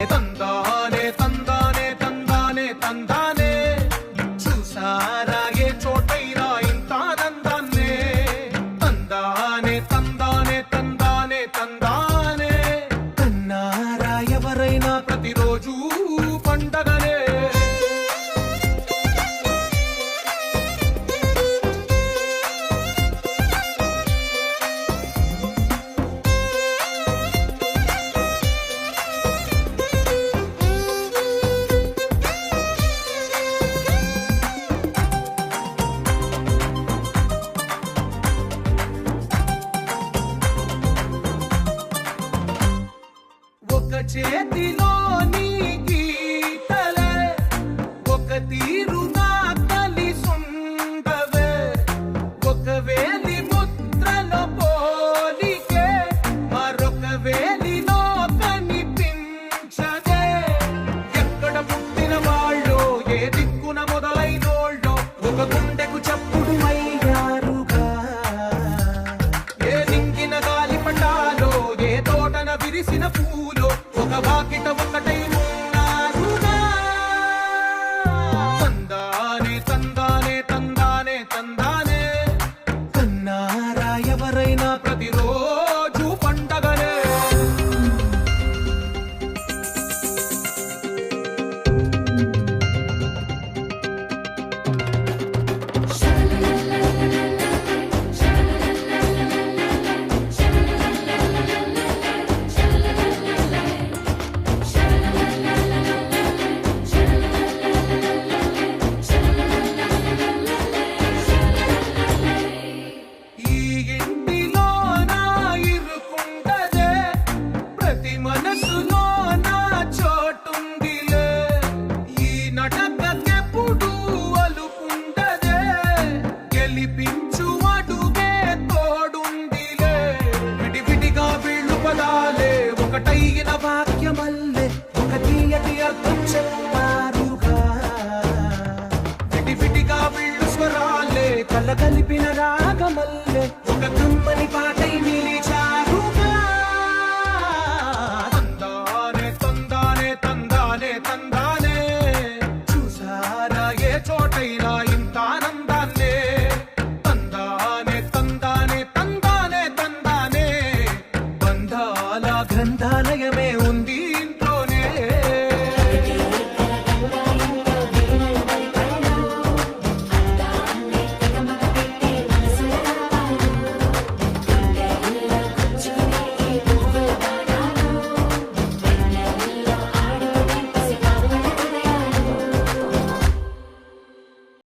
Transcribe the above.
తందానే తందానే తందానే తందానే చూసారాగే చోటైనా ఇంత ఆనందాన్నే తందానే తందానే తందానే తందానే కన్నారా ఎవరైనా ప్రతిరోజు పండగనే చేతిలోని గీతలే ఒక తీరుగా కలిసుండవే ఒక వేలి ముద్రలో పోలికే మరొక వేలిలో కనిపించదే ఎక్కడ పుట్టిన వాళ్ళు ఏ దిక్కున మొదలైనోళ్ళో ఒక గుండెకు చప్పుడు అయ్యారుగా ఏ నింగిన గాలి పటాలో ఏ తోటన విరిసిన పూలో ఒక వాకిట ఒకటై ఉన్నారుగా తందానే తందానే తందానే తందానే కన్నారా ఎవరైనా ప్రతిరోజు పండగనే మనసులో నా చోటుందిలే ఈ నటకెప్పుడు అలుపుండదే గెలిపించు అడుగే తోడుందిలే విడివిడిగా వీళ్ళు పదాలే ఒకటైన వాక్యమల్లే ఒక తీయటి అర్థం చెప్పారుగా విడివిడిగా వీళ్ళు స్వరాలే కలగలి